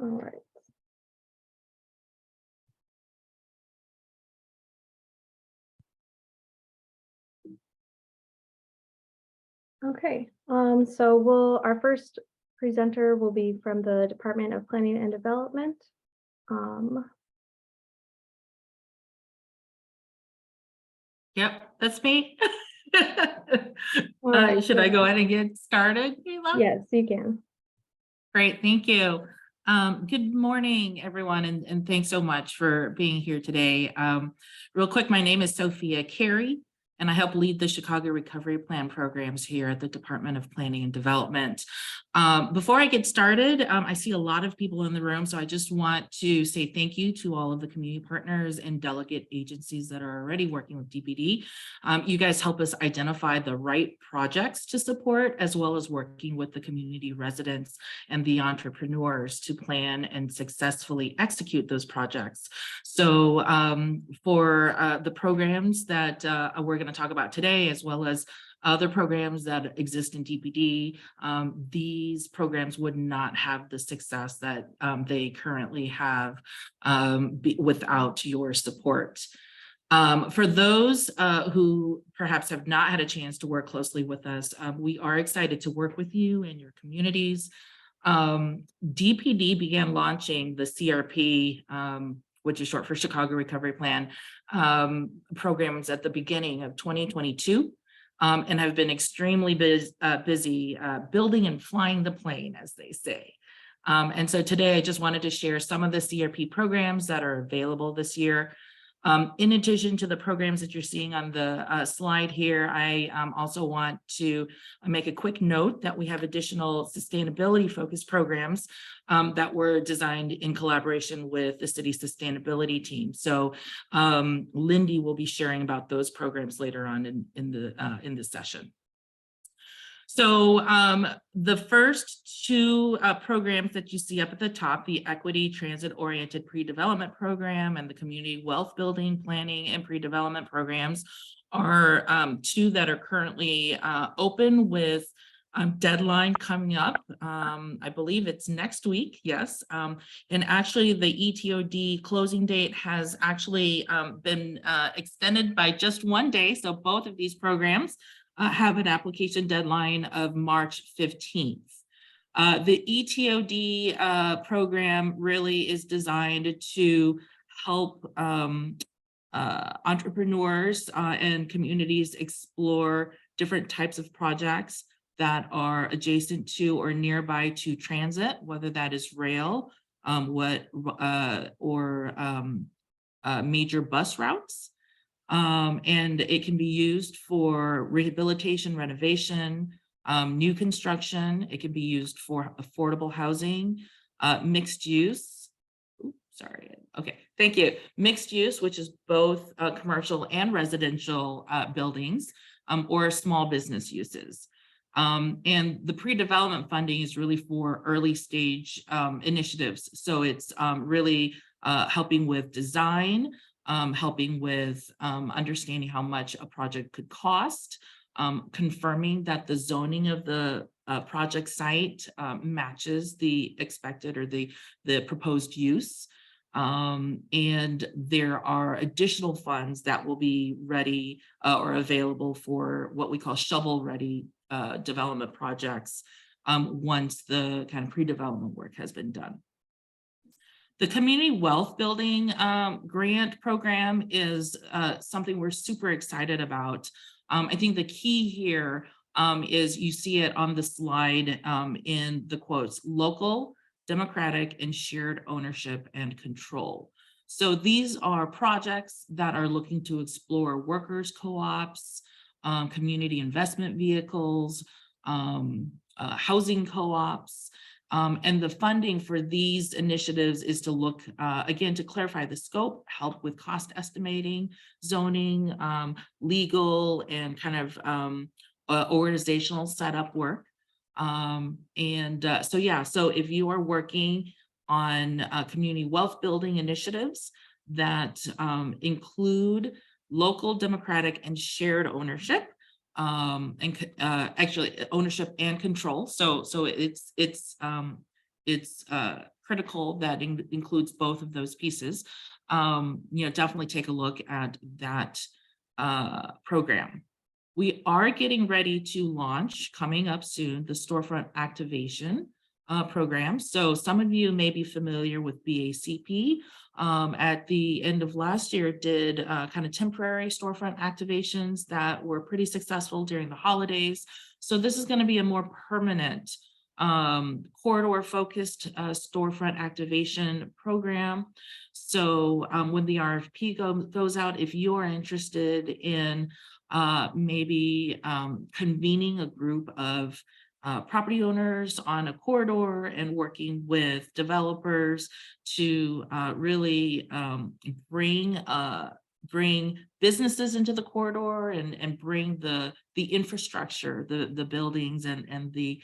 All right. Okay, so our first presenter will be from the Department of Planning and Development. Yep, that's me. Right, Should I go ahead and get started, Kayla? yes, you can. Great, thank you. Good morning, everyone, and thanks so much for being here today. Real quick, my name is Sophia Carey, and I help lead the Chicago Recovery Plan programs here at the Department of Planning and Development. Before I get started, I see a lot of people in the room, so I just want to say thank you to all of the community partners and delegate agencies that are already working with DPD. You guys help us identify the right projects to support, as well as working with the community residents and the entrepreneurs to plan and successfully execute those projects. So for the programs that we're going to talk about today, as well as other programs that exist in DPD, these programs would not have the success that they currently have without your support. For those who perhaps have not had a chance to work closely with us, we are excited to work with you and your communities. DPD began launching the CRP, which is short for Chicago Recovery Plan, programs at the beginning of 2022, and have been extremely busy building and flying the plane, as they say. And so today I just wanted to share some of the CRP programs that are available this year. In addition to the programs that you're seeing on the slide here, I also want to make a quick note that we have additional sustainability focused programs that were designed in collaboration with the city sustainability team. So Lindy will be sharing about those programs later on in the session. So the first two programs that you see up at the top, the Equity Transit-Oriented Pre-Development Program and the Community Wealth Building Planning and Pre-Development Programs, are two that are currently open with deadline coming up. I believe it's next week, yes. And actually the ETOD closing date has actually been extended by just one day. So both of these programs have an application deadline of March 15th. The ETOD program really is designed to help entrepreneurs and communities explore different types of projects that are adjacent to or nearby to transit, whether that is rail, major bus routes. And it can be used for rehabilitation, renovation, new construction. It can be used for affordable housing, mixed use. Oops, sorry. Okay, thank you. Mixed use, which is both commercial and residential buildings, or small business uses. And the pre-development funding is really for early stage initiatives. So it's really helping with design, helping with understanding how much a project could cost, confirming that the zoning of the project site matches the expected or the proposed use. And there are additional funds that will be ready or available for what we call shovel-ready development projects once the kind of pre-development work has been done. The Community Wealth Building grant program is something we're super excited about. I think the key here is you see it on the slide in the quotes: local, democratic, and shared ownership and control. So these are projects that are looking to explore workers' co-ops, community investment vehicles, housing co-ops. And the funding for these initiatives is to look, again, to clarify the scope, help with cost estimating, zoning, legal, and kind of organizational setup work. So if you are working on community wealth building initiatives that include local, democratic, and shared ownership, actually ownership and control. So it's critical that includes both of those pieces, definitely take a look at that program. We are getting ready to launch, coming up soon, the storefront activation program. So some of you may be familiar with BACP. At the end of last year, did kind of temporary storefront activations that were pretty successful during the holidays. So this is going to be a more permanent corridor focused storefront activation program. So when the RFP goes out, if you're interested in maybe convening a group of property owners on a corridor and working with developers to really bring businesses into the corridor and bring the infrastructure, the buildings and the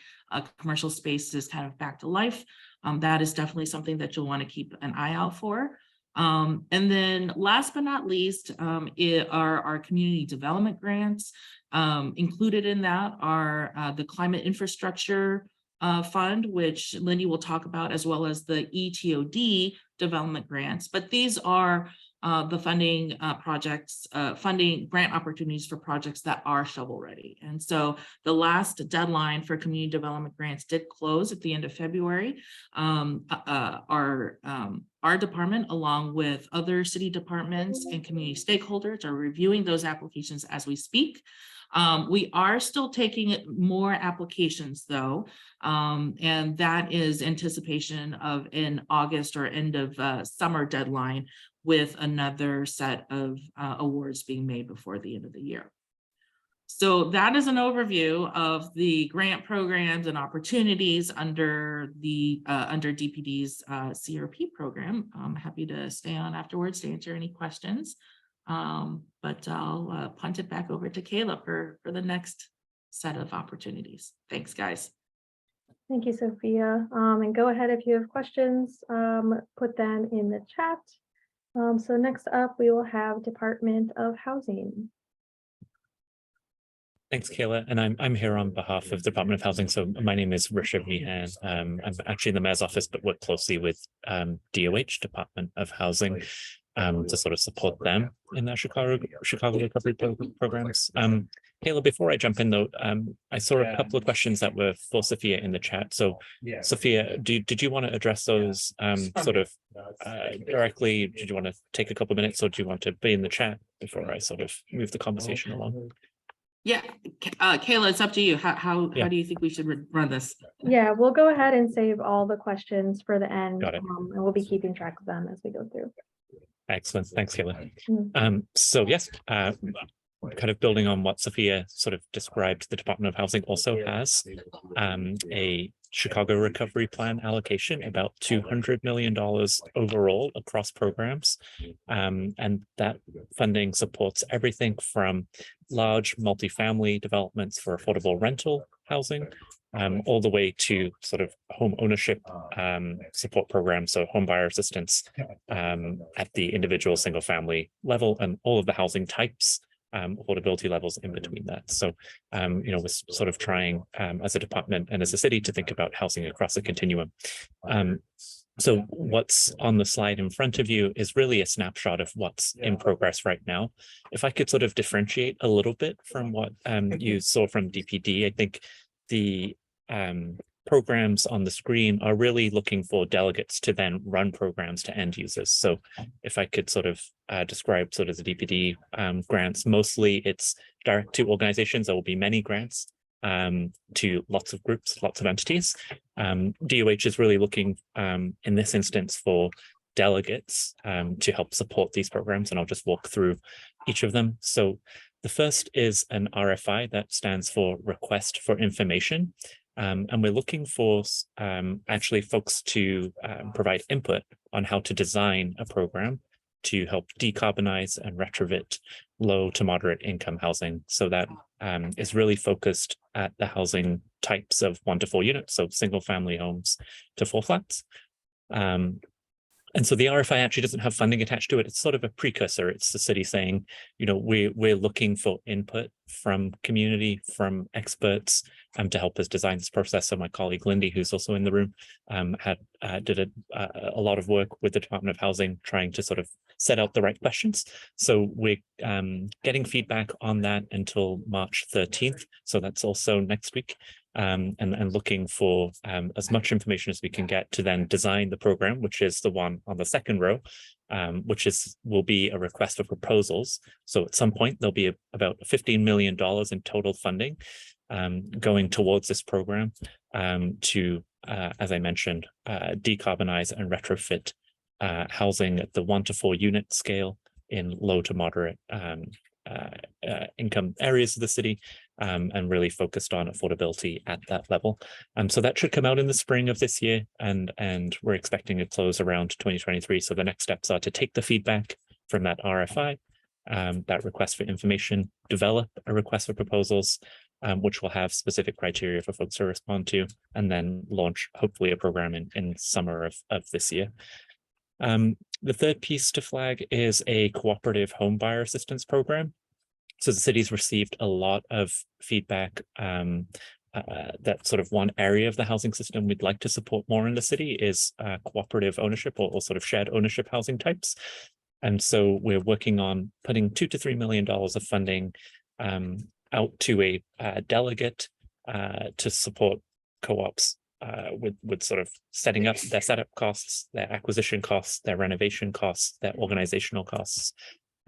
commercial spaces kind of back to life. That is definitely something that you'll want to keep an eye out for. And then last but not least are our community development grants. Included in that are the Climate Infrastructure Fund, which Lindy will talk about, as well as the ETOD development grants. But these are the funding grant opportunities for projects that are shovel ready. And so the last deadline for community development grants did close at the end of February. Our department, along with other city departments and community stakeholders, are reviewing those applications as we speak. We are still taking more applications though, and that is anticipation of an August or end of summer deadline, with another set of awards being made before the end of the year. So that is an overview of the grant programs and opportunities under the under DPD's CRP program. I'm happy to stay on afterwards to answer any questions, but I'll punt it back over to Kayla for the next set of opportunities. Thanks, guys. Thank you, Sophia. And go ahead if you have questions, put them in the chat. So next up, we will have Department of Housing. Thanks, Kayla. And I'm here on behalf of the Department of Housing. So my name is Rishabh Meehan. I'm actually in the mayor's office, but work closely with DOH, Department of Housing, to sort of support them in their Chicago recovery programs. Kayla, before I jump in though, I saw a couple of questions that were for Sophia in the chat. So Sophia, did you want to address those directly? Did you want to take a couple of minutes, or do you want to be in the chat before I sort of move the conversation along? Yeah, Kayla, it's up to you. How do you think we should run this? Yeah, we'll go ahead and save all the questions for the end, Got it. And we'll be keeping track of them as we go through. Excellent. Thanks, Kayla. Mm. So yes, kind of building on what Sophia sort of described, the Department of Housing also has a Chicago Recovery Plan allocation, about $200 million overall across programs. And that funding supports everything from large multifamily developments for affordable rental housing, all the way to sort of home ownership support programs, so home buyer assistance at the individual single family level, and all of the housing types, affordability levels in between that. So, we're sort of trying as a department and as a city to think about housing across a continuum. So what's on the slide in front of you is really a snapshot of what's in progress right now. If I could sort of differentiate a little bit from what you saw from DPD, I think the programs on the screen are really looking for delegates to then run programs to end users. So if I could sort of describe sort of the DPD grants, mostly it's direct to organizations. There will be many grants to lots of groups, lots of entities. DOH is really looking in this instance for delegates to help support these programs, and I'll just walk through each of them. So the first is an RFI that stands for Request for Information. And we're looking for actually folks to provide input on how to design a program to help decarbonize and retrofit low to moderate income housing. So that is really focused at the housing types of 1 to 4 units, so single family homes to 4 flats. And so the RFI actually doesn't have funding attached to it. It's sort of a precursor. It's the city saying, we're looking for input from community, from experts, to help us design this process. So my colleague Lindy, who's also in the room, did a lot of work with the Department of Housing trying to sort of set out the right questions. So we're getting feedback on that until March 13th. So that's also next week. And looking for as much information as we can get to then design the program, which is the one on the second row, which will be a request for proposals. So at some point, there'll be about $15 million in total funding going towards this program to, as I mentioned, decarbonize and retrofit housing at the 1 to 4 unit scale in low to moderate income areas of the city, and really focused on affordability at that level. So that should come out in the spring of this year, and we're expecting a close around 2023. So the next steps are to take the feedback from that RFI, that request for information, develop a request for proposals, which will have specific criteria for folks to respond to, and then launch hopefully a program in summer of this year. The third piece to flag is a cooperative home buyer assistance program. So the city's received a lot of feedback that sort of one area of the housing system we'd like to support more in the city is cooperative ownership or sort of shared ownership housing types. And so we're working on putting $2 to $3 million of funding out to a delegate to support co-ops with sort of setting up their setup costs, their acquisition costs, their renovation costs, their organizational costs.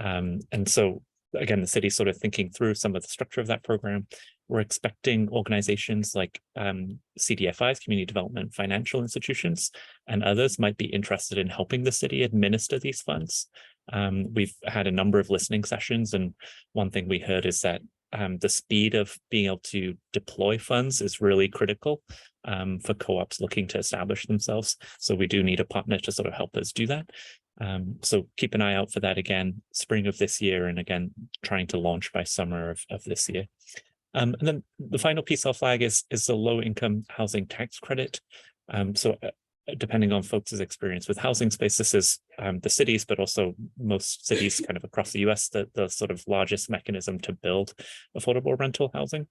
And so again, the city's sort of thinking through some of the structure of that program. We're expecting organizations like CDFIs, community development financial institutions, and others might be interested in helping the city administer these funds. We've had a number of listening sessions, and one thing we heard is that the speed of being able to deploy funds is really critical for co-ops looking to establish themselves. So we do need a partner to sort of help us do that. So keep an eye out for that again, spring of this year, and again, trying to launch by summer of this year. And then the final piece I'll flag is the low income housing tax credit. So depending on folks' experience with housing space, this is the cities, but also most cities kind of across the US, the sort of largest mechanism to build affordable rental housing.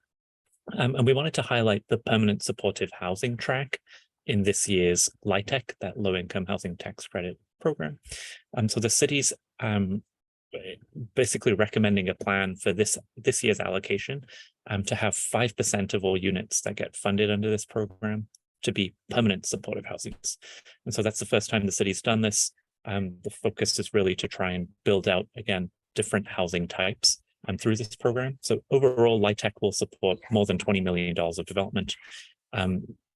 And we wanted to highlight the permanent supportive housing track in this year's LIHTC, that low income housing tax credit program. So the city's basically recommending a plan for this year's allocation to have 5% of all units that get funded under this program to be permanent supportive housing. And so that's the first time the city's done this. The focus is really to try and build out, again, different housing types through this program. So overall, LIHTC will support more than $20 million of development.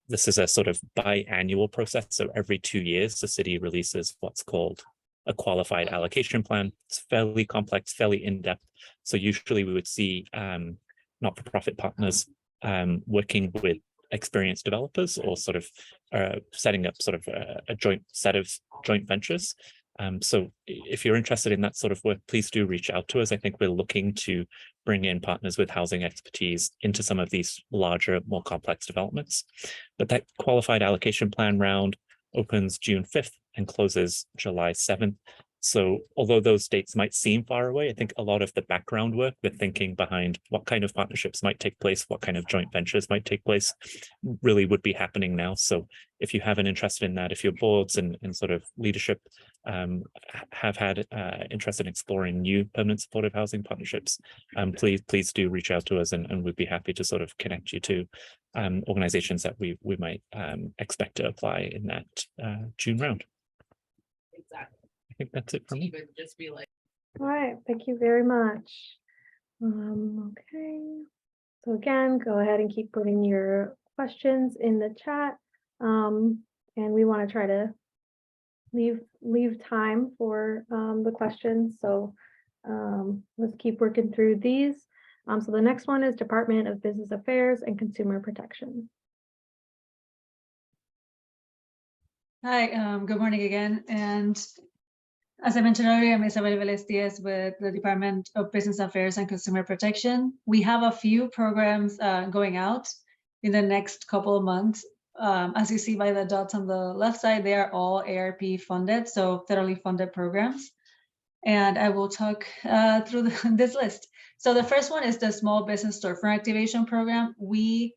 This is a sort of biannual process. So every 2 years, the city releases what's called a qualified allocation plan. It's fairly complex, fairly in-depth. So usually we would see not-for-profit partners working with experienced developers or sort of setting up sort of a joint set of joint ventures. So if you're interested in that sort of work, please do reach out to us. I think we're looking to bring in partners with housing expertise into some of these larger, more complex developments. But that qualified allocation plan round opens June 5th and closes July 7th. So although those dates might seem far away, I think a lot of the background work, the thinking behind what kind of partnerships might take place, what kind of joint ventures might take place, really would be happening now. So if you have an interest in that, if your boards and sort of leadership have had interest in exploring new permanent supportive housing partnerships, please do reach out to us, and we'd be happy to sort of connect you to organizations that we might expect to apply in that June round. Exactly. I think that's it for me. Just be like, All right, thank you very much. Okay, so again, go ahead and keep putting your questions in the chat. And we want to try to leave time for the questions. So let's keep working through these. So the next one is Department of Business Affairs and Consumer Protection. Hi, good morning again. And as I mentioned earlier, I'm Isabel Velez-Diaz with the Department of Business Affairs and Consumer Protection. We have a few programs going out in the next couple of months. As you see by the dots on the left side, they are all ARP funded, so federally funded programs. And I will talk through this list. So the first one is the Small Business Storefront Activation Program. We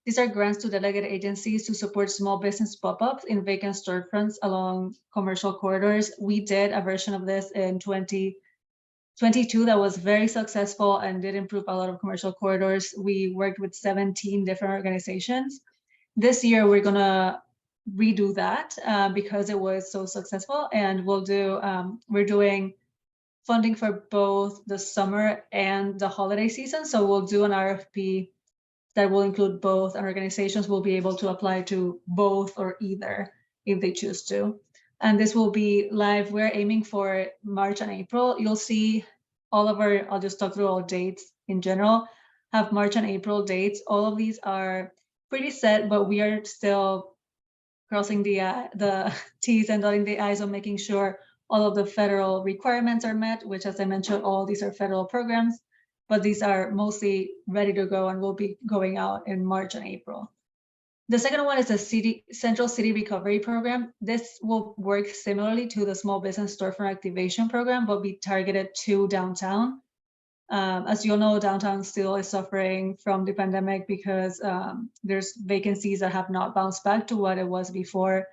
These are grants to delegate agencies to support small business pop-ups in vacant storefronts along commercial corridors. We did a version of this in 2022 that was very successful and did improve a lot of commercial corridors. We worked with 17 different organizations. This year, we're gonna redo that because it was so successful, and we're doing funding for both the summer and the holiday season. So we'll do an RFP that will include both, and organizations will be able to apply to both or either if they choose to. And this will be live. We're aiming for March and April. You'll see all of our, I'll just talk through all dates in general, have March and April dates. All of these are pretty set, but we are still crossing the T's and dotting the I's on making sure all of the federal requirements are met, which, as I mentioned, all these are federal programs, but these are mostly ready to go and will be going out in March and April. The second one is a Central City Recovery Program. This will work similarly to the Small Business Storefront Activation Program, but be targeted to downtown. As you all know, downtown still is suffering from the pandemic because there's vacancies that have not bounced back to what it was before.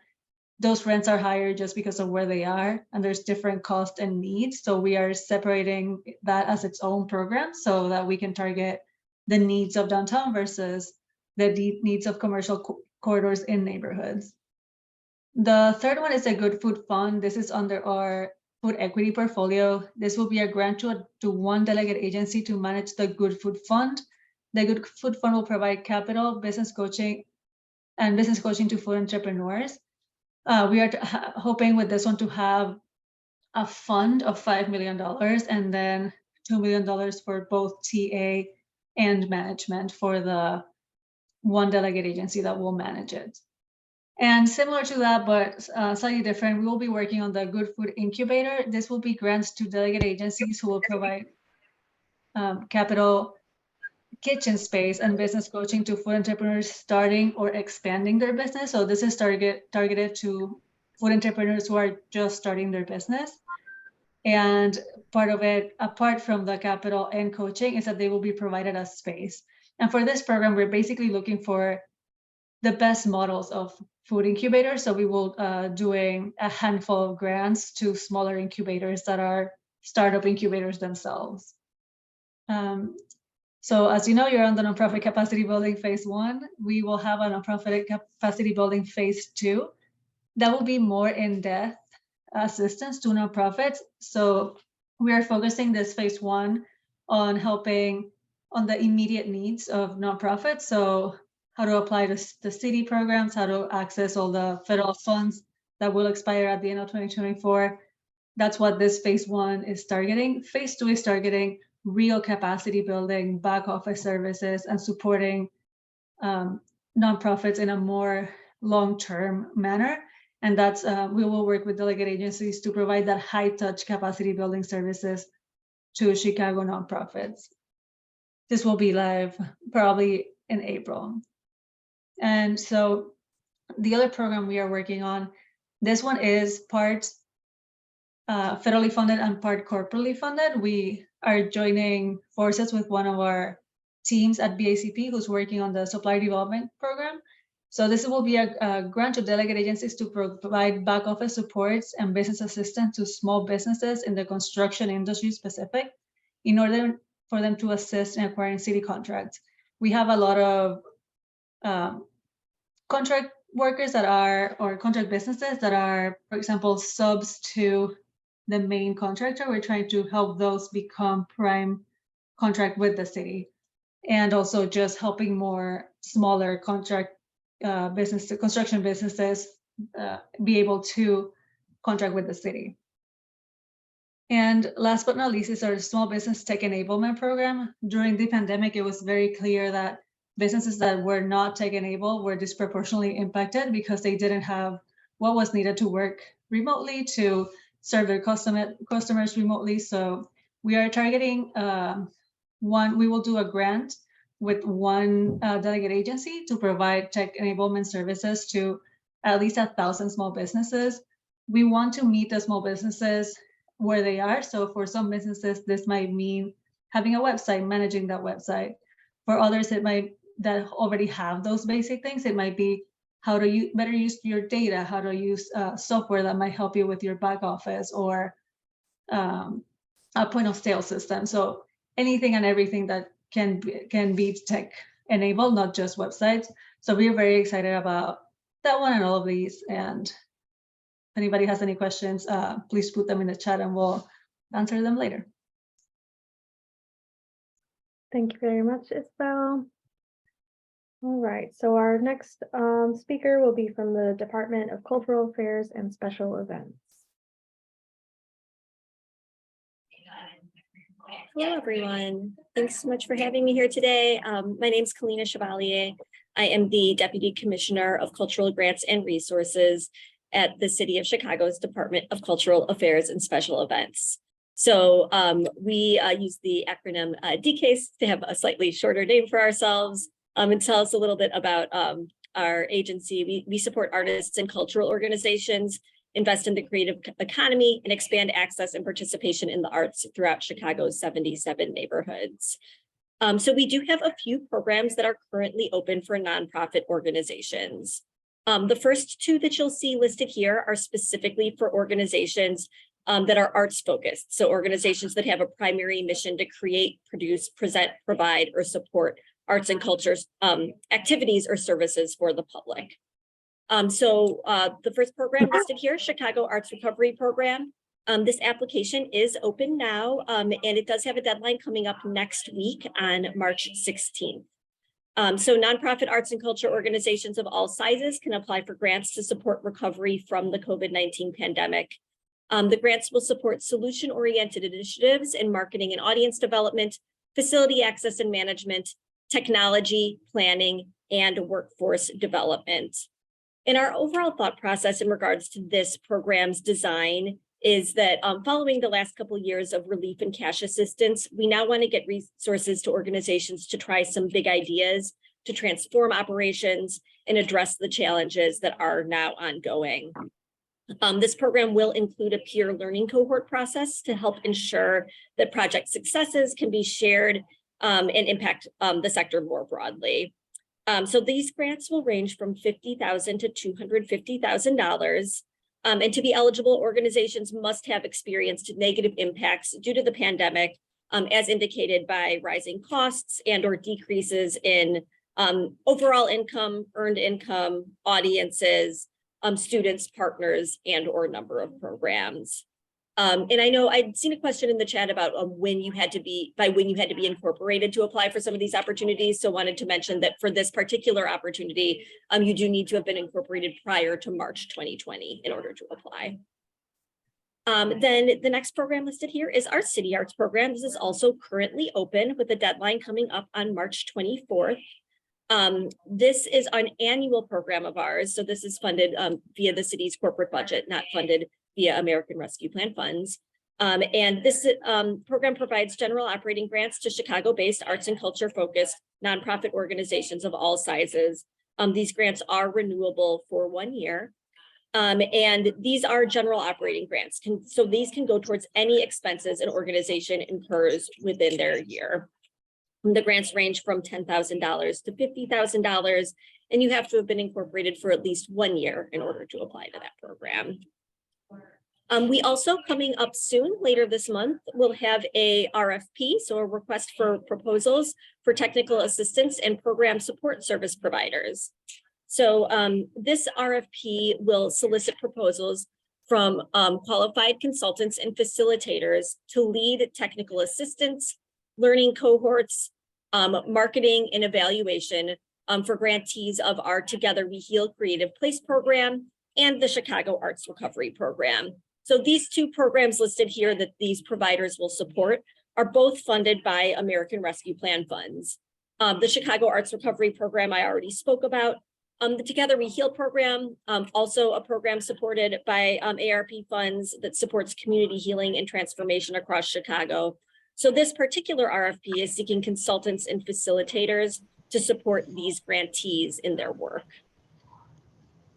Those rents are higher just because of where they are, and there's different costs and needs. So we are separating that as its own program so that we can target the needs of downtown versus the needs of commercial corridors in neighborhoods. The third one is a Good Food Fund. This is under our food equity portfolio. This will be a grant to one delegate agency to manage the Good Food Fund. The Good Food Fund will provide capital, business coaching to food entrepreneurs. We are hoping with this one to have a fund of $5 million and then $2 million for both TA and management for the one delegate agency that will manage it. And similar to that, but slightly different, we will be working on the Good Food Incubator. This will be grants to delegate agencies who will provide capital, kitchen space, and business coaching to food entrepreneurs starting or expanding their business. So this is targeted to food entrepreneurs who are just starting their business. And part of it, apart from the capital and coaching, is that they will be provided a space. And for this program, we're basically looking for the best models of food incubators. So we will doing a handful of grants to smaller incubators that are startup incubators themselves. So as you know, you're on the nonprofit capacity building phase 1. We will have a nonprofit capacity building phase 2. That will be more in-depth assistance to nonprofits. So we are focusing this phase 1 on helping on the immediate needs of nonprofits. So how to apply to the city programs, how to access all the federal funds that will expire at the end of 2024. That's what this phase 1 is targeting. Phase 2 is targeting real capacity building, back office services, and supporting nonprofits in a more long-term manner. And that's we will work with delegate agencies to provide that high-touch capacity building services to Chicago nonprofits. This will be live probably in April. And so the other program we are working on, this one is part federally funded and part corporately funded. We are joining forces with one of our teams at BACP who's working on the supply development program. So this will be a grant to delegate agencies to provide back office supports and business assistance to small businesses in the construction industry specific in order for them to assist in acquiring city contracts. We have a lot of contract workers that are, or contract businesses that are, for example, subs to the main contractor. We're trying to help those become prime contract with the city, and also just helping more smaller contract construction businesses be able to contract with the city. And last but not least is our small business tech enablement program. During the pandemic, it was very clear that businesses that were not tech enabled were disproportionately impacted because they didn't have what was needed to work remotely to serve their customers remotely. So we are targeting we will do a grant with one delegate agency to provide tech enablement services to at least 1,000 small businesses. We want to meet the small businesses where they are. So for some businesses, this might mean having a website, managing that website. For others, it might that already have those basic things. It might be how to better use your data, how to use software that might help you with your back office, or a point of sale system. So anything and everything that can be tech enabled, not just websites. So we're very excited about that one and all of these. And if anybody has any questions, please put them in the chat and we'll answer them later. Thank you very much, Isabel. All right, so our next speaker will be from the Department of Cultural Affairs and Special Events. Hello, everyone. Thanks so much for having me here today. My name is Kalina Chevalier. I am the Deputy Commissioner of Cultural Grants and Resources at the City of Chicago's Department of Cultural Affairs and Special Events. So we use the acronym DCASE to have a slightly shorter name for ourselves, and tell us a little bit about our agency. We support artists and cultural organizations, invest in the creative economy, and expand access and participation in the arts throughout Chicago's 77 neighborhoods. So we do have a few programs that are currently open for nonprofit organizations. The first two that you'll see listed here are specifically for organizations that are arts focused. So organizations that have a primary mission to create, produce, present, provide, or support arts and cultures activities or services for the public. So the first program listed here, Chicago Arts Recovery Program. This application is open now, and it does have a deadline coming up next week on March 16th. So nonprofit arts and culture organizations of all sizes can apply for grants to support recovery from the COVID-19 pandemic. The grants will support solution-oriented initiatives in marketing and audience development, facility access and management, technology, planning, and workforce development. And our overall thought process in regards to this program's design is that following the last couple of years of relief and cash assistance, we now want to get resources to organizations to try some big ideas, to transform operations and address the challenges that are now ongoing. This program will include a peer learning cohort process to help ensure that project successes can be shared and impact the sector more broadly. So these grants will range from $50,000 to $250,000. And to be eligible, organizations must have experienced negative impacts due to the pandemic, as indicated by rising costs and or decreases in overall income, earned income, audiences, students, partners, and or number of programs. And I know I'd seen a question in the chat about when you had to be incorporated to apply for some of these opportunities. So wanted to mention that for this particular opportunity, you do need to have been incorporated prior to March 2020 in order to apply. Then the next program listed here is our City Arts program. This is also currently open with a deadline coming up on March 24th. This is an annual program of ours. So this is funded via the city's corporate budget, not funded via American Rescue Plan funds. And this program provides general operating grants to Chicago-based arts and culture-focused nonprofit organizations of all sizes. These grants are renewable for 1 year. And these are general operating grants. So these can go towards any expenses an organization incurs within their year. The grants range from $10,000 to $50,000, and you have to have been incorporated for at least 1 year in order to apply to that program. We also, coming up soon, later this month, will have a RFP, so a request for proposals for technical assistance and program support service providers. So this RFP will solicit proposals from qualified consultants and facilitators to lead technical assistance, learning cohorts, marketing and evaluation for grantees of our Together We Heal Creative Place program and the Chicago Arts Recovery Program. So these two programs listed here that these providers will support are both funded by American Rescue Plan funds. The Chicago Arts Recovery Program I already spoke about. The Together We Heal program, also a program supported by ARP funds that supports community healing and transformation across Chicago. So this particular RFP is seeking consultants and facilitators to support these grantees in their work.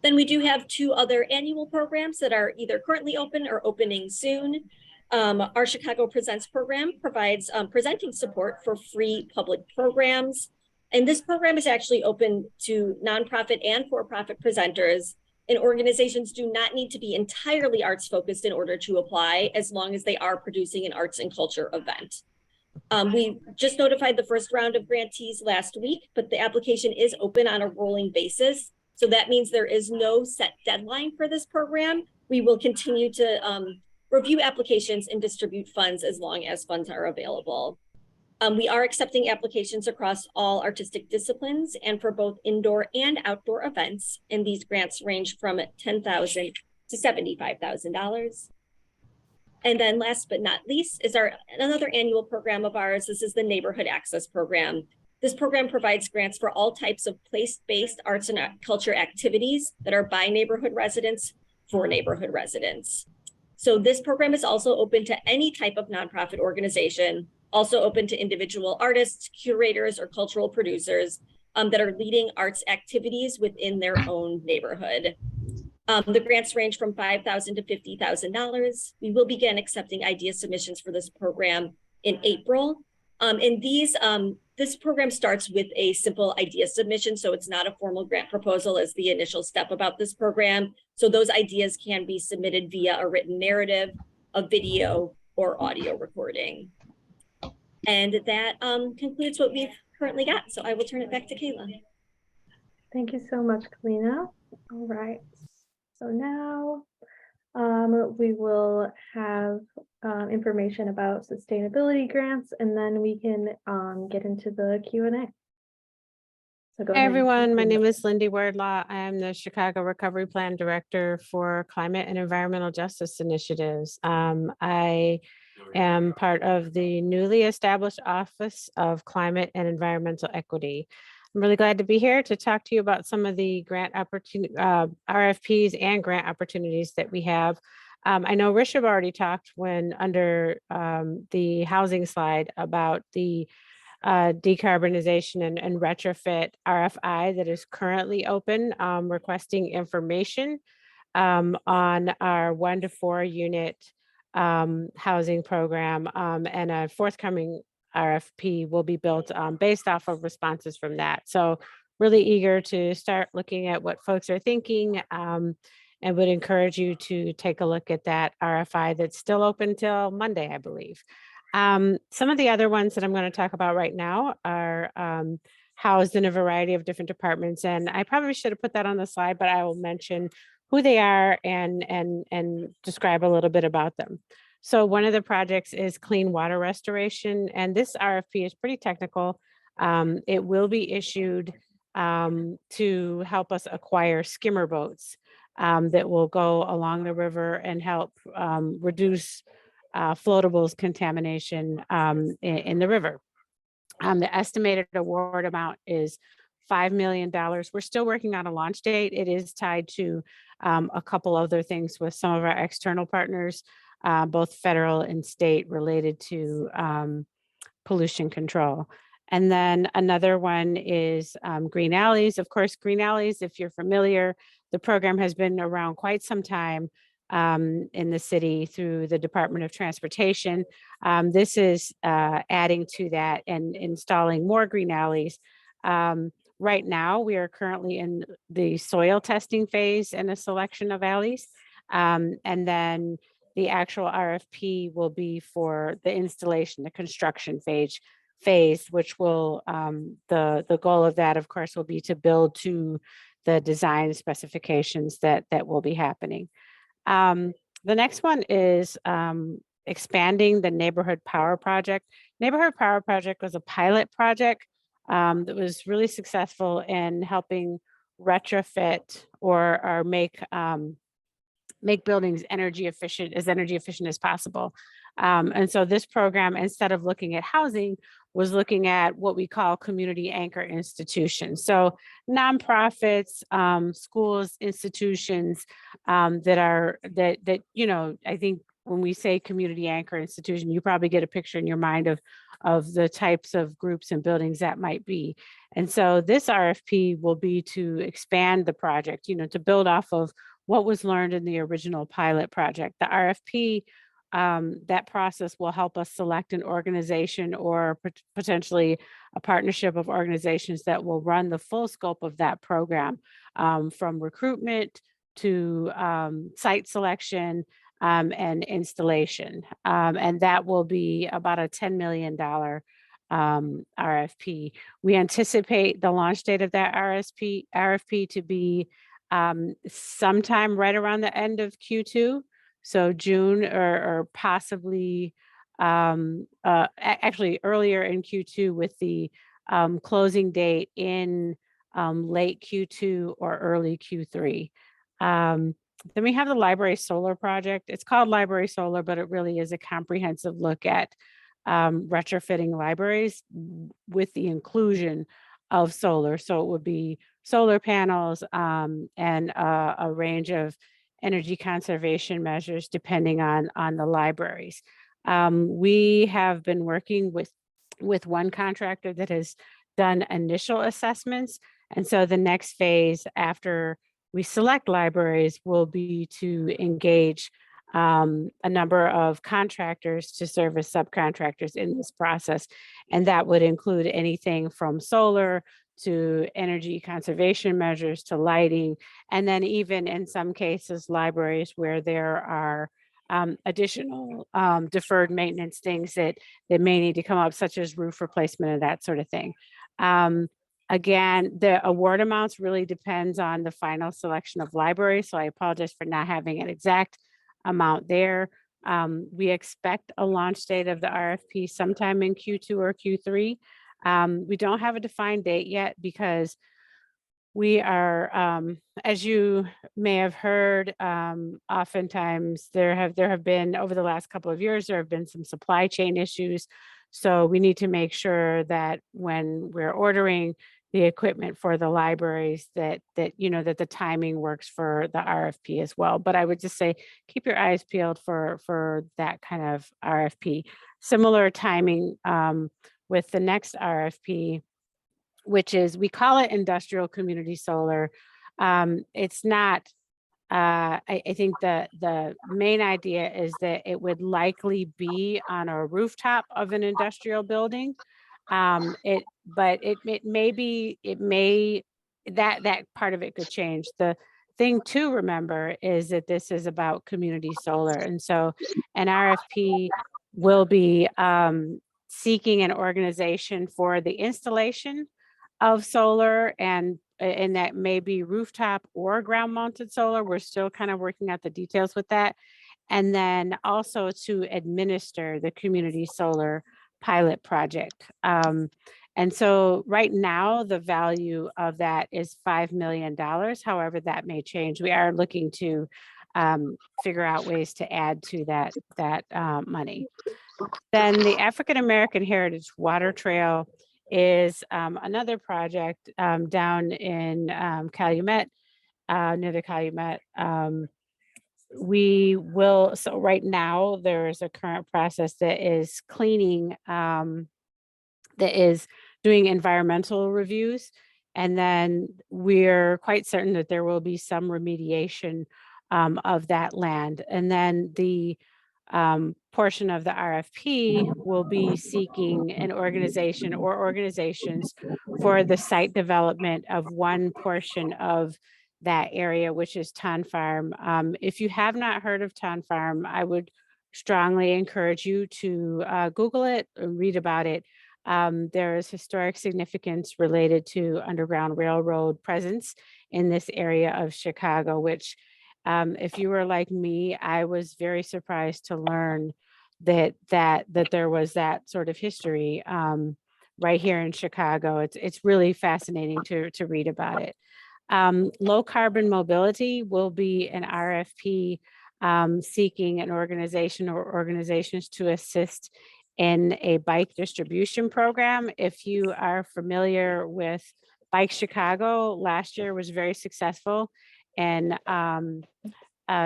Then we do have two other annual programs that are either currently open or opening soon. Our Chicago Presents program provides presenting support for free public programs. And this program is actually open to nonprofit and for-profit presenters, and organizations do not need to be entirely arts focused in order to apply, as long as they are producing an arts and culture event. We just notified the first round of grantees last week, but the application is open on a rolling basis. So that means there is no set deadline for this program. We will continue to review applications and distribute funds as long as funds are available. We are accepting applications across all artistic disciplines and for both indoor and outdoor events. And these grants range from $10,000 to $75,000. And then last but not least is another annual program of ours. This is the Neighborhood Access Program. This program provides grants for all types of place-based arts and culture activities that are by neighborhood residents for neighborhood residents. So this program is also open to any type of nonprofit organization, also open to individual artists, curators, or cultural producers that are leading arts activities within their own neighborhood. The grants range from $5,000 to $50,000. We will begin accepting idea submissions for this program in April. This program starts with a simple idea submission, so it's not a formal grant proposal as the initial step about this program. So those ideas can be submitted via a written narrative, a video, or audio recording. And that concludes what we've currently got. So I will turn it back to Kayla. Thank you so much, Kalina. All right. So now we will have information about sustainability grants, and then we can get into the Q&A. So go Hi, ahead. everyone. My name is Lindy Wardlaw. I am the Chicago Recovery Plan Director for Climate and Environmental Justice Initiatives. I am part of the newly established Office of Climate and Environmental Equity. I'm really glad to be here to talk to you about some of the grant opportunity, RFPs and grant opportunities that we have. I know Rishabh already talked when under the housing slide about the decarbonization and retrofit RFI that is currently open, requesting information on our 1 to 4 unit housing program, and a forthcoming RFP will be built based off of responses from that. So really eager to start looking at what folks are thinking, and would encourage you to take a look at that RFI that's still open till Monday, I believe. Some of the other ones that I'm going to talk about right now are housed in a variety of different departments, and I probably should have put that on the slide, but I will mention who they are and describe a little bit about them. So one of the projects is clean water restoration, and this RFP is pretty technical. It will be issued to help us acquire skimmer boats that will go along the river and help reduce floatables contamination in the river. The estimated award amount is $5 million. We're still working on a launch date. It is tied to a couple other things with some of our external partners, both federal and state, related to pollution control. And then another one is Green Alleys. Of course, Green Alleys, if you're familiar, the program has been around quite some time in the city through the Department of Transportation. This is adding to that and installing more green alleys. Right now, we are currently in the soil testing phase and a selection of alleys. And then the actual RFP will be for the installation, the construction phase, which will, the goal of that, of course, will be to build to the design specifications that will be happening. The next one is expanding the Neighborhood Power Project. Neighborhood Power Project was a pilot project that was really successful in helping retrofit or make buildings energy efficient as possible. And so this program, instead of looking at housing, was looking at what we call community anchor institutions. So nonprofits, schools, institutions that you know, I think when we say community anchor institution, you probably get a picture in your mind of the types of groups and buildings that might be. And so this RFP will be to expand the project, you know, to build off of what was learned in the original pilot project. The RFP that process will help us select an organization or potentially a partnership of organizations that will run the full scope of that program, from recruitment to site selection and installation. And that will be about a $10 million RFP. We anticipate the launch date of that RFP to be sometime right around the end of Q2. So June or possibly actually earlier in Q2 with the closing date in late Q2 or early Q3. Then we have the library solar project. It's called library solar, but it really is a comprehensive look at retrofitting libraries with the inclusion of solar. So it would be solar panels and a range of energy conservation measures depending on the libraries. We have been working with one contractor that has done initial assessments. And so the next phase after we select libraries will be to engage a number of contractors to serve as subcontractors in this process. And that would include anything from solar to energy conservation measures to lighting, and then even in some cases, libraries where there are additional deferred maintenance things that may need to come up, such as roof replacement and that sort of thing. Again, the award amounts really depends on the final selection of libraries. So I apologize for not having an exact amount there. We expect a launch date of the RFP sometime in Q2 or Q3. We don't have a defined date yet because we are, as you may have heard, oftentimes there have been, over the last couple of years, there have been some supply chain issues. So we need to make sure that when we're ordering the equipment for the libraries, that the timing works for the RFP as well. But I would just say, keep your eyes peeled for that kind of RFP. Similar timing with the next RFP, which is, we call it industrial community solar. It's not, I think the main idea is that it would likely be on a rooftop of an industrial building. But it may that part of it could change. The thing to remember is that this is about community solar. And so an RFP will be seeking an organization for the installation of solar, and that may be rooftop or ground mounted solar. We're still kind of working out the details with that. And then also to administer the community solar pilot project. And so right now, the value of that is $5 million. However, that may change. We are looking to figure out ways to add to that money. Then the African American Heritage Water Trail is another project down in Calumet, near the Calumet. We will, so right now there's a current process that is cleaning, that is doing environmental reviews. And then we're quite certain that there will be some remediation of that land. And then the portion of the RFP will be seeking an organization or organizations for the site development of one portion of that area, which is Ton Farm. If you have not heard of Ton Farm, I would strongly encourage you to Google it, read about it. There is historic significance related to Underground Railroad presence in this area of Chicago, which if you were like me, I was very surprised to learn that there was that sort of history right here in Chicago. It's really fascinating to read about it. Low carbon mobility will be an RFP seeking an organization or organizations to assist in a bike distribution program. If you are familiar with Bike Chicago, last year was very successful in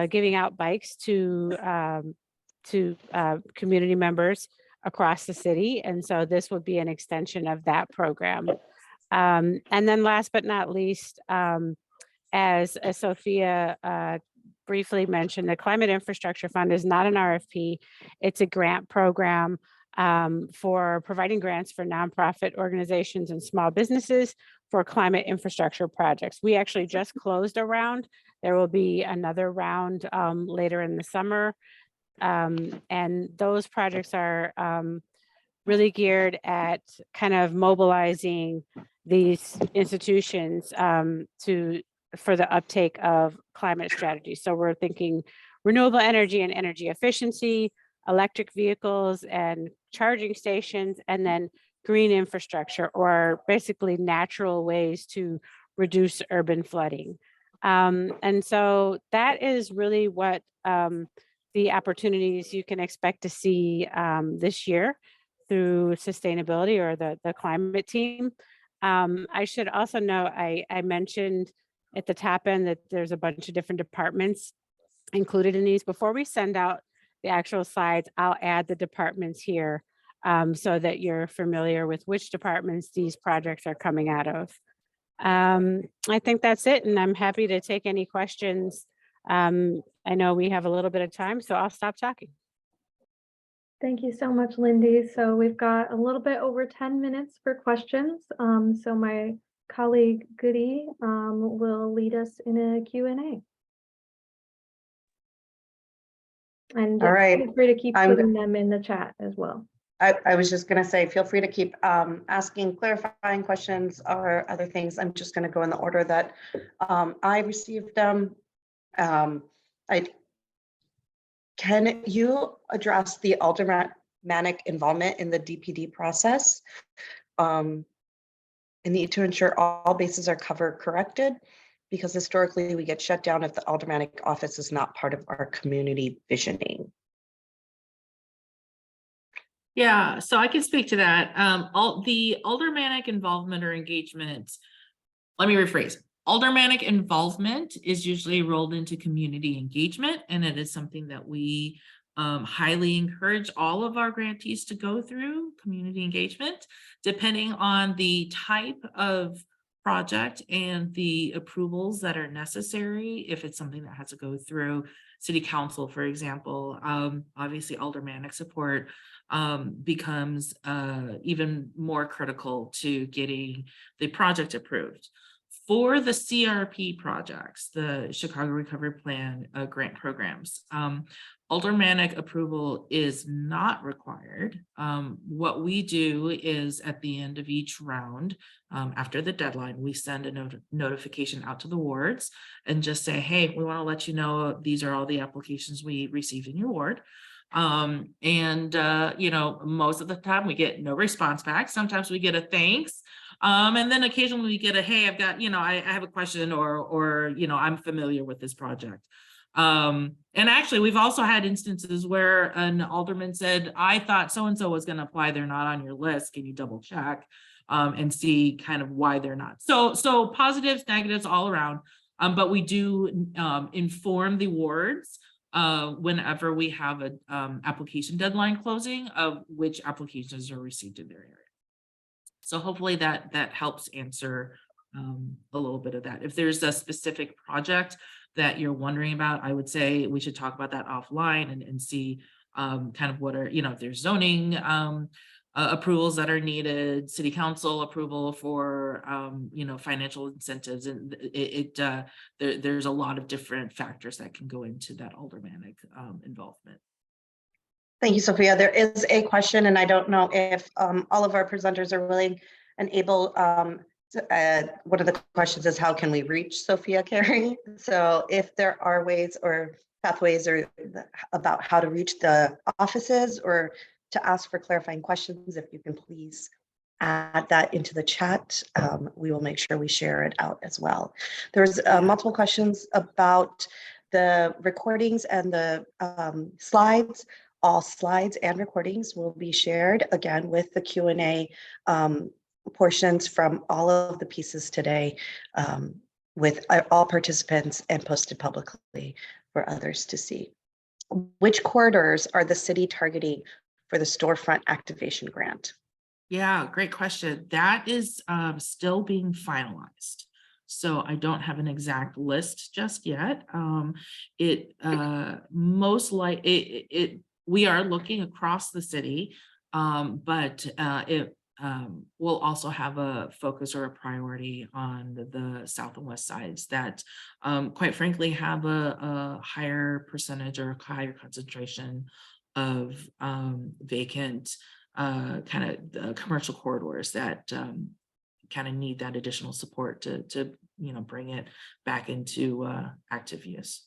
giving out bikes to community members across the city. And so this would be an extension of that program. And then last but not least, as Sophia briefly mention, the Climate Infrastructure Fund is not an RFP. It's a grant program for providing grants for nonprofit organizations and small businesses for climate infrastructure projects. We actually just closed a round. There will be another round later in the summer. And those projects are really geared at kind of mobilizing these institutions for the uptake of climate strategy. So we're thinking renewable energy and energy efficiency, electric vehicles and charging stations, and then green infrastructure, or basically natural ways to reduce urban flooding. And so that is really what the opportunities you can expect to see this year through sustainability or the climate team. I should also note, I mentioned at the top end that there's a bunch of different departments included in these. Before we send out the actual slides, I'll add the departments here so that you're familiar with which departments these projects are coming out of. I think that's it, and I'm happy to take any questions. I know we have a little bit of time, so I'll stop talking. Thank you so much, Lindy. So we've got a little bit over 10 minutes for questions. So my colleague Goody will lead us in a Q&A. And All right. feel free to keep putting them in the chat as well. I was just going to say, feel free to keep asking clarifying questions or other things. I'm just going to go in the order that I received them. Can you address the aldermanic involvement in the DPD process? The need to ensure all bases are covered corrected, because historically we get shut down if the aldermanic office is not part of our community visioning. Yeah, so I can speak to that. The aldermanic involvement or engagement, let me rephrase. Aldermanic involvement is usually rolled into community engagement, and it is something that we highly encourage all of our grantees to go through, community engagement, depending on the type of project and the approvals that are necessary. If it's something that has to go through city council, for example, obviously aldermanic support becomes even more critical to getting the project approved. For the CRP projects, the Chicago Recovery Plan grant programs, aldermanic approval is not required. What we do is at the end of each round, after the deadline, we send a notification out to the wards and just say, hey, we want to let you know these are all the applications we received in your ward. You know, most of the time we get no response back. Sometimes we get a thanks. And then occasionally we get a, hey, I've got, you know, I have a question or, you know, I'm familiar with this project. And actually we've also had instances where an alderman said, I thought so-and-so was going to apply. They're not on your list. Can you double check and see kind of why they're not? So positives, negatives all around. But we do inform the wards whenever we have a application deadline closing of which applications are received in their area. So hopefully that helps answer a little bit of that. If there's a specific project that you're wondering about, I would say we should talk about that offline and see kind of what are, you know, if there's zoning approvals that are needed, city council approval for, you know, financial incentives. And there's a lot of different factors that can go into that aldermanic involvement. Thank you, Sophia. There is a question, and I don't know if all of our presenters are willing and able. One of the questions is, how can we reach Sophia Carey? So if there are ways or pathways or about how to reach the offices or to ask for clarifying questions, if you can please add that into the chat, we will make sure we share it out as well. There's multiple questions about the recordings and the slides. All slides and recordings will be shared again with the Q&A portions from all of the pieces today with all participants and posted publicly for others to see. Which corridors are the city targeting for the storefront activation grant? Yeah, great question. That is still being finalized. So I don't have an exact list just yet. We are looking across the city, but it will also have a focus or a priority on the south and west sides that, quite frankly, have a higher percentage or a higher concentration of vacant kind of the commercial corridors that kind of need that additional support to bring it back into active use.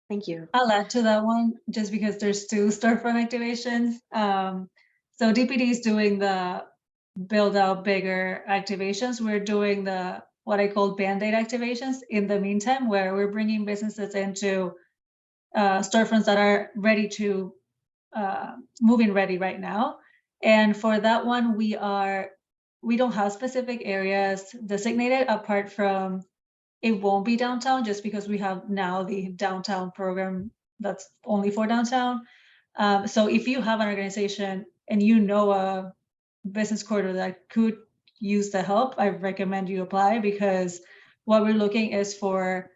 Thank you. I'll add to that one just because there's two storefront activations. So DPD is doing the build out bigger activations. We're doing the what I call Band-Aid activations in the meantime, where we're bringing businesses into storefronts that are ready to move-in ready right now. And for that one, we don't have specific areas designated apart from it won't be downtown just because we have now the downtown program that's only for downtown. So if you have an organization and you know a business corridor that could use the help, I recommend you apply, because what we're looking is for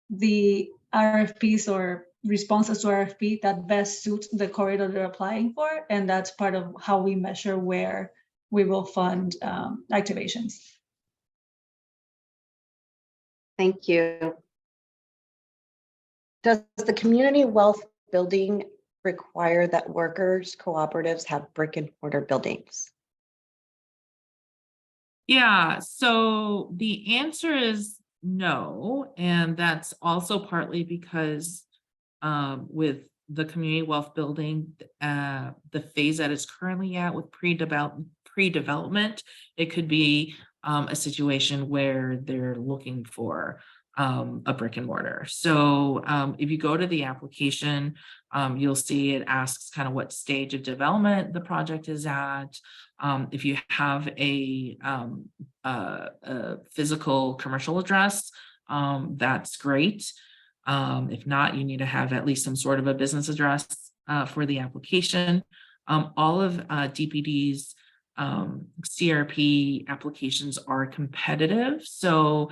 the RFPs or responses to RFP that best suit the corridor they're applying for. And that's part of how we measure where we will fund activations. Thank you. Does the community wealth building require that workers cooperatives have brick and mortar buildings? Yeah, so the answer is no, and that's also partly because with the community wealth building, the phase that it's currently at with pre-development, it could be a situation where they're looking for a brick and mortar. So if you go to the application, you'll see it asks kind of what stage of development the project is at. If you have a physical commercial address, that's great. If not, you need to have at least some sort of a business address for the application. All of DPD's CRP applications are competitive. So,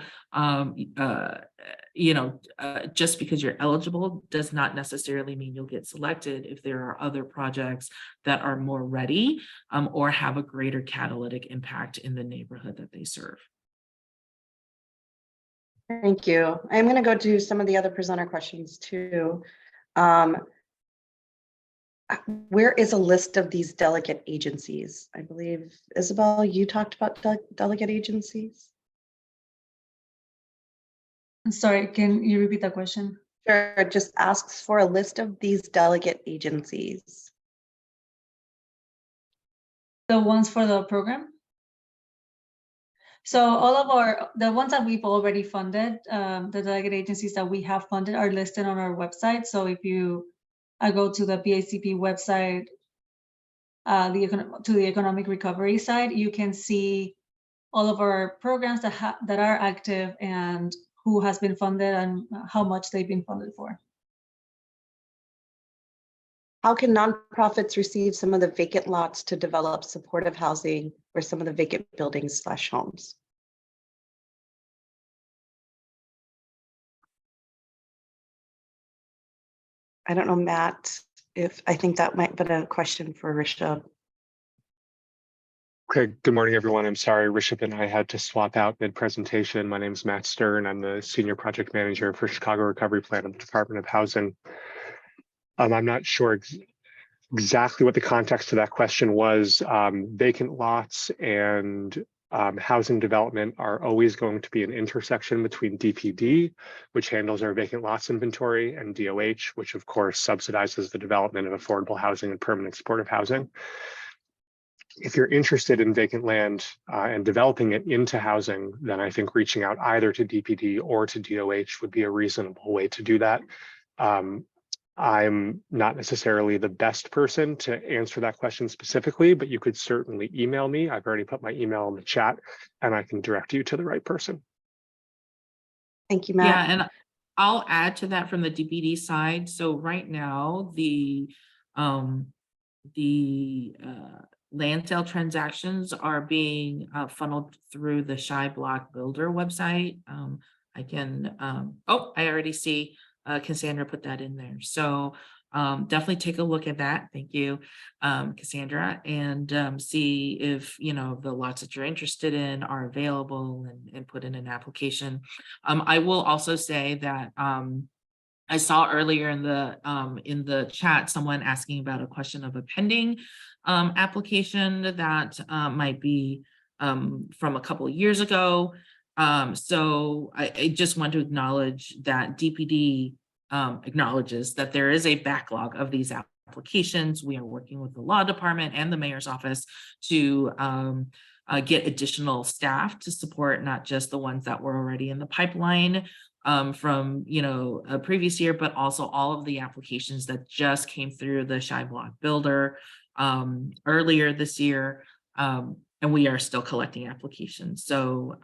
just because you're eligible does not necessarily mean you'll get selected if there are other projects that are more ready or have a greater catalytic impact in the neighborhood that they serve. Thank you. I'm going to go to some of the other presenter questions too. Where is a list of these delegate agencies? I believe, Isabel, you talked about delegate agencies. Sorry, can you repeat that question? Sure, it just asks for a list of these delegate agencies. The ones for the program? So all of the ones that we've already funded, the delegate agencies that we have funded are listed on our website. So if you go to the PACP website, to the economic recovery side, you can see all of our programs that are active and who has been funded and how much they've been funded for. How can nonprofits receive some of the vacant lots to develop supportive housing or some of the vacant buildings / homes? I don't know, Matt, if I think that might be a question for Rishabh. Okay, good morning, everyone. I'm sorry, Rishabh and I had to swap out mid-presentation. My name is Matt Stern. I'm the Senior Project Manager for Chicago Recovery Plan of the Department of Housing. I'm not sure exactly what the context of that question was. Vacant lots and housing development are always going to be an intersection between DPD, which handles our vacant lots inventory, and DOH, which of course subsidizes the development of affordable housing and permanent supportive housing. If you're interested in vacant land and developing it into housing, then I think reaching out either to DPD or to DOH would be a reasonable way to do that. I'm not necessarily the best person to answer that question specifically, but you could certainly email me. I've already put my email in the chat and I can direct you to the right person. Thank you, Matt. Yeah, and I'll add to that from the DPD side. So right now, land sale transactions are being funneled through the Shy Block Builder website. I can, oh, I already see Cassandra put that in there. So definitely take a look at that. Thank you, Cassandra, and see if, you know, the lots that you're interested in are available, and put in an application. I will also say that I saw earlier in the chat someone asking about a question of a pending application that might be from a couple of years ago. So I just want to acknowledge that DPD acknowledges that there is a backlog of these applications. We are working with the law department and the mayor's office to get additional staff to support not just the ones that were already in the pipeline from, you know, a previous year, but also all of the applications that just came through the Shy Block Builder earlier this year. And we are still collecting applications. So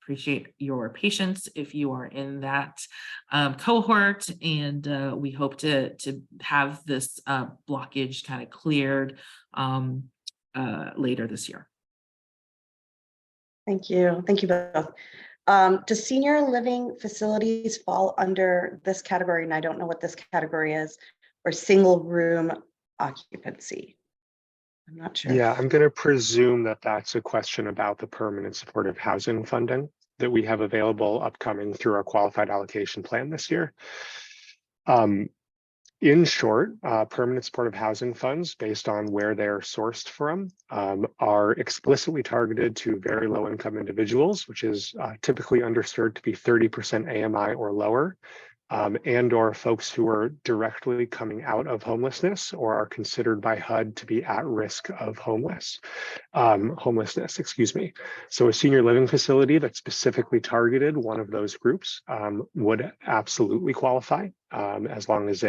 appreciate your patience if you are in that cohort, and we hope to have this blockage kind of cleared later this year. Thank you. Thank you both. Do senior living facilities fall under this category? And I don't know what this category is, or single room occupancy. I'm not sure. Yeah, I'm going to presume that that's a question about the permanent supportive housing funding that we have available upcoming through our qualified allocation plan this year. In short, permanent supportive housing funds, based on where they're sourced from, are explicitly targeted to very low income individuals, which is typically understood to be 30% AMI or lower, and or folks who are directly coming out of homelessness or are considered by HUD to be at risk of homelessness, excuse me. So a senior living facility that specifically targeted one of those groups would absolutely qualify, as long as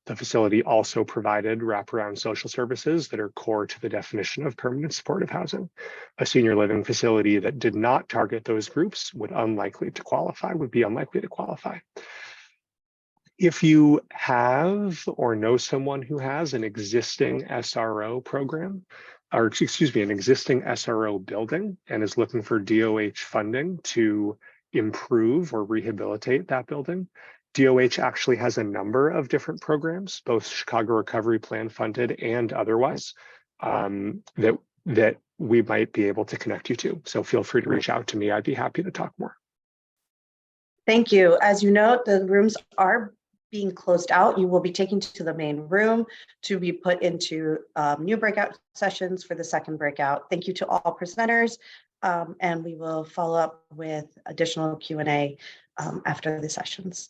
the facility also provided wraparound social services that are core to the definition of permanent supportive housing. A senior living facility that did not target those groups would be unlikely to qualify. If you have or know someone who has an existing SRO program, or excuse me, an existing SRO building and is looking for DOH funding to improve or rehabilitate that building, DOH actually has a number of different programs, both Chicago Recovery Plan funded and otherwise, that we might be able to connect you to. So feel free to reach out to me. I'd be happy to talk more. Thank you. As you know, the rooms are being closed out. You will be taken to the main room to be put into new breakout sessions for the second breakout. Thank you to all presenters, and we will follow up with additional Q&A after the sessions.